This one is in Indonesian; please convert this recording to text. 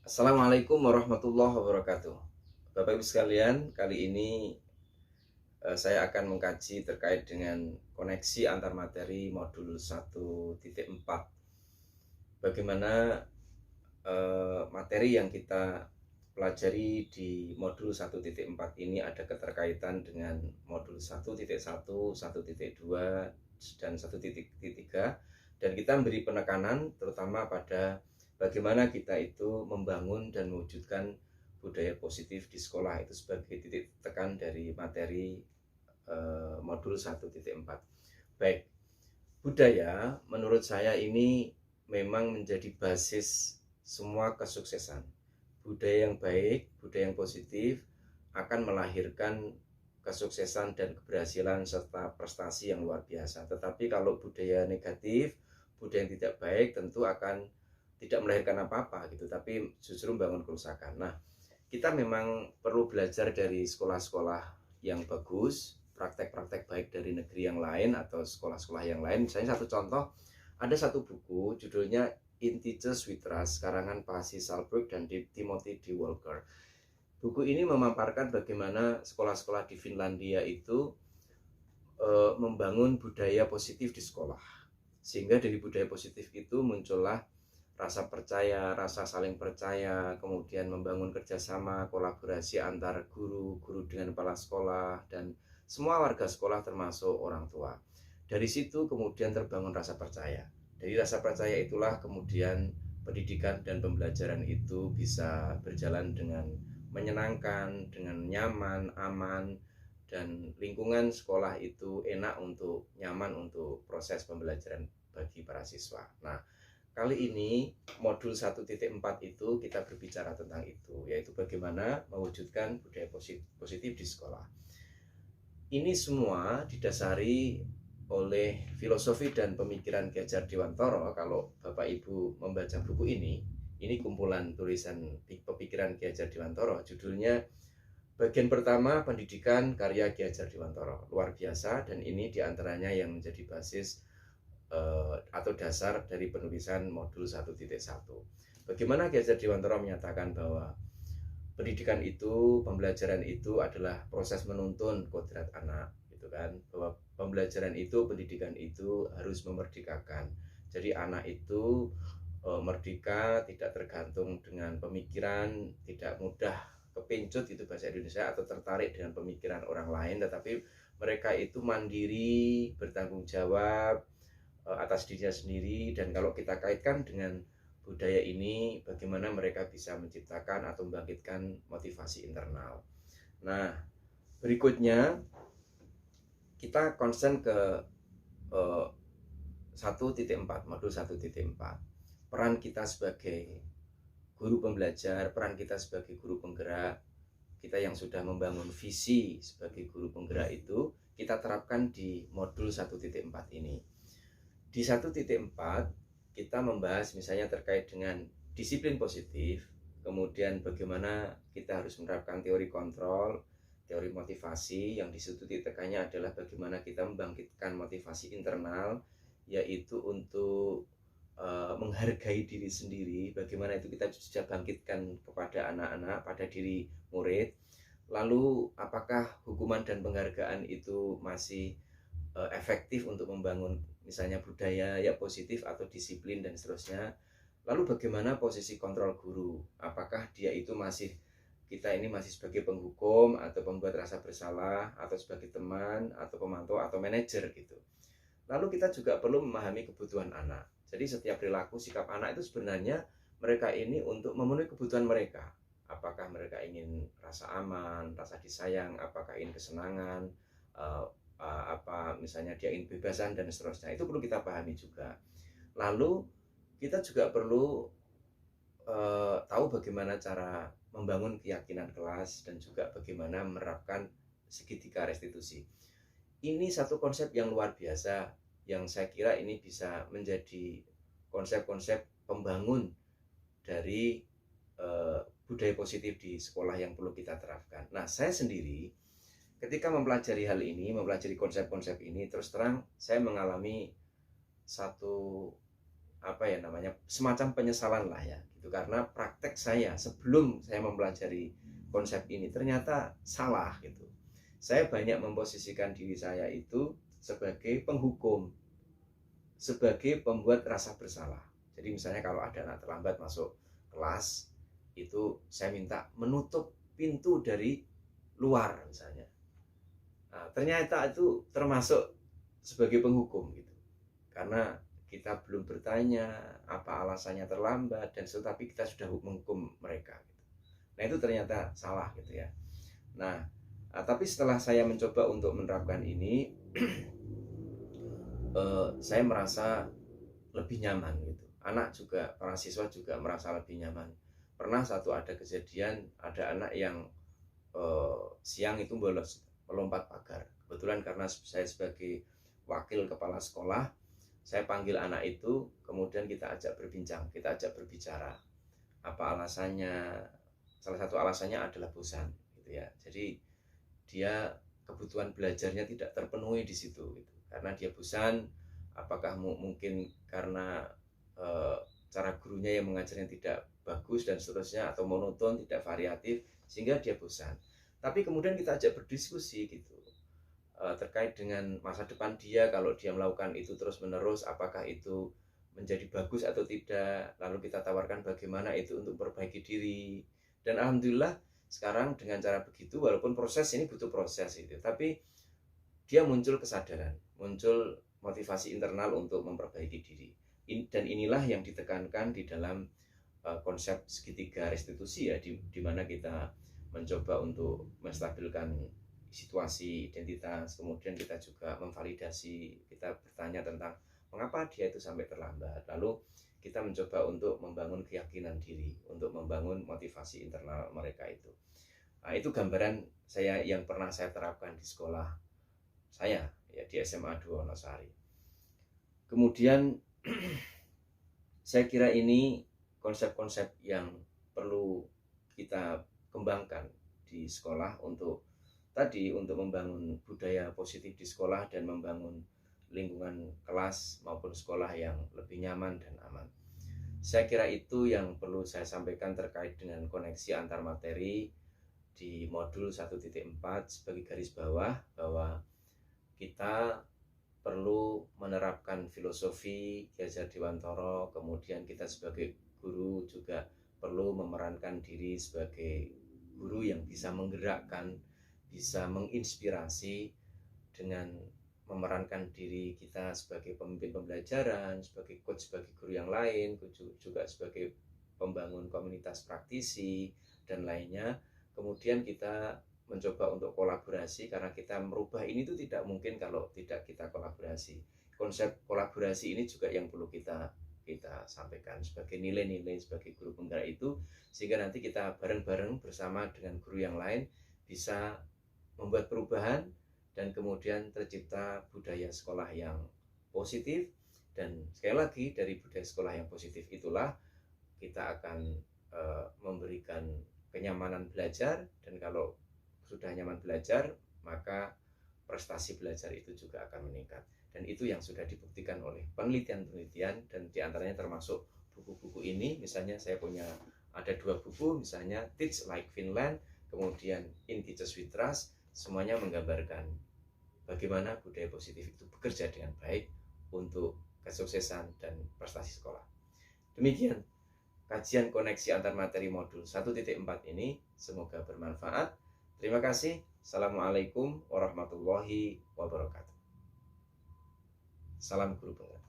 Assalamualaikum warahmatullahi wabarakatuh. Bapak Ibu sekalian, kali ini saya akan mengkaji terkait dengan koneksi antar materi modul 1.4. Bagaimana materi yang kita pelajari di modul 1.4 ini ada keterkaitan dengan modul 1.1, 1.2, dan 1.3, dan kita memberi penekanan terutama pada bagaimana kita itu membangun dan mewujudkan budaya positif di sekolah itu sebagai titik tekan dari materi modul 1.4. Baik, budaya menurut saya ini memang menjadi basis semua kesuksesan. Budaya yang baik, budaya yang positif akan melahirkan kesuksesan dan keberhasilan serta prestasi yang luar biasa. Tetapi kalau budaya negatif, budaya yang tidak baik tentu akan tidak melahirkan apa-apa gitu, tapi justru membangun kerusakan. Nah, kita memang perlu belajar dari sekolah-sekolah yang bagus, praktek-praktek baik dari negeri yang lain atau sekolah-sekolah yang lain. Misalnya satu contoh, ada satu buku judulnya In Teachers We Trust, karangan Pasi Salberg dan Timothy D. Walker. Buku ini memaparkan bagaimana sekolah-sekolah di Finlandia itu membangun budaya positif di sekolah. Sehingga dari budaya positif itu muncullah rasa percaya, rasa saling percaya, kemudian membangun kerjasama, kolaborasi antar guru dengan kepala sekolah, dan semua warga sekolah termasuk orang tua. Dari situ kemudian terbangun rasa percaya. Dari rasa percaya itulah kemudian pendidikan dan pembelajaran itu bisa berjalan dengan menyenangkan, dengan nyaman, aman, dan lingkungan sekolah itu enak untuk nyaman untuk proses pembelajaran bagi para siswa. Nah, kali ini modul 1.4 itu kita berbicara tentang itu, yaitu bagaimana mewujudkan budaya positif di sekolah. Ini semua didasari oleh filosofi dan pemikiran Ki Hajar Dewantara. Kalau Bapak Ibu membaca buku ini kumpulan tulisan pemikiran Ki Hajar Dewantara, judulnya bagian pertama pendidikan karya Ki Hajar Dewantara. Luar biasa, dan ini diantaranya yang menjadi basis atau dasar dari penulisan modul 1.1. Bagaimana Ki Hajar Dewantara menyatakan bahwa pendidikan itu, pembelajaran itu adalah proses menuntun kodrat anak, gitu kan? Bahwa pembelajaran itu, pendidikan itu harus memerdekakan. Jadi anak itu merdeka, tidak tergantung dengan pemikiran, tidak mudah kepincut itu bahasa Indonesia, atau tertarik dengan pemikiran orang lain, tetapi mereka itu mandiri, bertanggung jawab atas dirinya sendiri. Dan kalau kita kaitkan dengan budaya ini, bagaimana mereka bisa menciptakan atau membangkitkan motivasi internal. Nah, berikutnya kita concern ke 1.4, modul 1.4. Peran kita sebagai guru pembelajar, peran kita sebagai guru penggerak, kita yang sudah membangun visi sebagai guru penggerak itu kita terapkan di modul 1.4 ini. Di 1.4 kita membahas misalnya terkait dengan disiplin positif, kemudian bagaimana kita harus menerapkan teori kontrol, teori motivasi, yang di situ tekannya adalah bagaimana kita membangkitkan motivasi internal, yaitu untuk menghargai diri sendiri, bagaimana itu kita bisa bangkitkan kepada anak-anak, pada diri murid. Lalu apakah hukuman dan penghargaan itu masih efektif untuk membangun misalnya budaya ya positif atau disiplin dan seterusnya. Lalu bagaimana posisi kontrol guru? Apakah dia itu masih, kita ini masih sebagai penghukum atau pembuat rasa bersalah, atau sebagai teman atau pemantau atau manajer gitu. Lalu kita juga perlu memahami kebutuhan anak. Jadi setiap perilaku sikap anak itu sebenarnya mereka ini untuk memenuhi kebutuhan mereka. Apakah mereka ingin rasa aman, rasa disayang, apakah ingin kesenangan, apa misalnya dia ingin bebasan dan seterusnya. Itu perlu kita pahami juga. Lalu kita juga perlu tahu bagaimana cara membangun keyakinan kelas dan juga bagaimana menerapkan segitiga restitusi. Ini satu konsep yang luar biasa, yang saya kira ini bisa menjadi konsep-konsep pembangun dari budaya positif di sekolah yang perlu kita terapkan. Nah, saya sendiri ketika mempelajari hal ini, mempelajari konsep-konsep ini, terus terang saya mengalami satu apa ya namanya, semacam penyesalan lah ya gitu, karena praktek saya sebelum saya mempelajari konsep ini ternyata salah gitu. Saya banyak memposisikan diri saya itu sebagai penghukum, sebagai pembuat rasa bersalah. Jadi misalnya kalau ada anak terlambat masuk kelas, itu saya minta menutup pintu dari luar misalnya. Nah, ternyata itu termasuk sebagai penghukum gitu, karena kita belum bertanya apa alasannya terlambat dan tetapi kita sudah menghukum mereka gitu. Nah itu ternyata salah gitu ya. Nah tapi setelah saya mencoba untuk menerapkan ini saya merasa lebih nyaman gitu. Anak juga, para siswa juga merasa lebih nyaman. Pernah ada kejadian, ada anak yang siang itu bolos melompat pagar. Kebetulan karena saya sebagai wakil kepala sekolah, saya panggil anak itu, kemudian kita ajak berbincang, kita ajak berbicara. Apa alasannya? Salah satu alasannya adalah bosan, gitu ya. Jadi dia kebutuhan belajarnya tidak terpenuhi di situ, gitu. Karena dia bosan. Apakah mungkin karena cara gurunya yang mengajarnya tidak bagus dan seterusnya, atau monoton, tidak variatif, sehingga dia bosan. Tapi kemudian kita ajak berdiskusi gitu, terkait dengan masa depan dia. Kalau dia melakukan itu terus menerus, apakah itu menjadi bagus atau tidak. Lalu kita tawarkan bagaimana itu untuk memperbaiki diri. Dan alhamdulillah sekarang dengan cara begitu, walaupun proses ini butuh proses itu, tapi dia muncul kesadaran, muncul motivasi internal untuk memperbaiki diri. Dan inilah yang ditekankan di dalam konsep segitiga restitusi ya, di mana kita mencoba untuk menstabilkan situasi identitas, kemudian kita juga memvalidasi, kita bertanya tentang mengapa dia itu sampai terlambat, lalu kita mencoba untuk membangun keyakinan diri, untuk membangun motivasi internal mereka itu. Nah, itu gambaran saya yang pernah saya terapkan di sekolah saya ya, di SMA 2 Wonosari. Kemudian saya kira ini konsep-konsep yang perlu kita kembangkan di sekolah untuk membangun budaya positif di sekolah dan membangun lingkungan kelas maupun sekolah yang lebih nyaman dan aman. Saya kira itu yang perlu saya sampaikan terkait dengan koneksi antar materi di modul 1.4 sebagai garis bawah, bahwa kita perlu menerapkan filosofi Ki Hajar Dewantara. Kemudian kita sebagai guru juga perlu memerankan diri sebagai guru yang bisa menggerakkan, bisa menginspirasi dengan memerankan diri kita sebagai pemimpin pembelajaran, sebagai coach bagi guru yang lain, juga sebagai pembangun komunitas praktisi dan lainnya. Kemudian kita mencoba untuk kolaborasi, karena kita merubah ini itu tidak mungkin kalau tidak kita kolaborasi. Konsep kolaborasi ini juga yang perlu kita sampaikan sebagai nilai-nilai sebagai guru penggerak itu, sehingga nanti kita bareng-bareng bersama dengan guru yang lain bisa membuat perubahan dan kemudian tercipta budaya sekolah yang positif. Dan sekali lagi, dari budaya sekolah yang positif itulah kita akan memberikan kenyamanan belajar, dan kalau sudah nyaman belajar maka prestasi belajar itu juga akan meningkat. Dan itu yang sudah dibuktikan oleh penelitian-penelitian, dan diantaranya termasuk buku-buku ini. Misalnya saya punya ada 2 buku, misalnya Teach Like Finland, kemudian In Teachers We Trust. Semuanya menggambarkan bagaimana budaya positif itu bekerja dengan baik untuk kesuksesan dan prestasi sekolah. Demikian kajian koneksi antar materi modul 1.4 ini, semoga bermanfaat. Terima kasih. Assalamualaikum warahmatullahi wabarakatuh. Salam guru penggerak.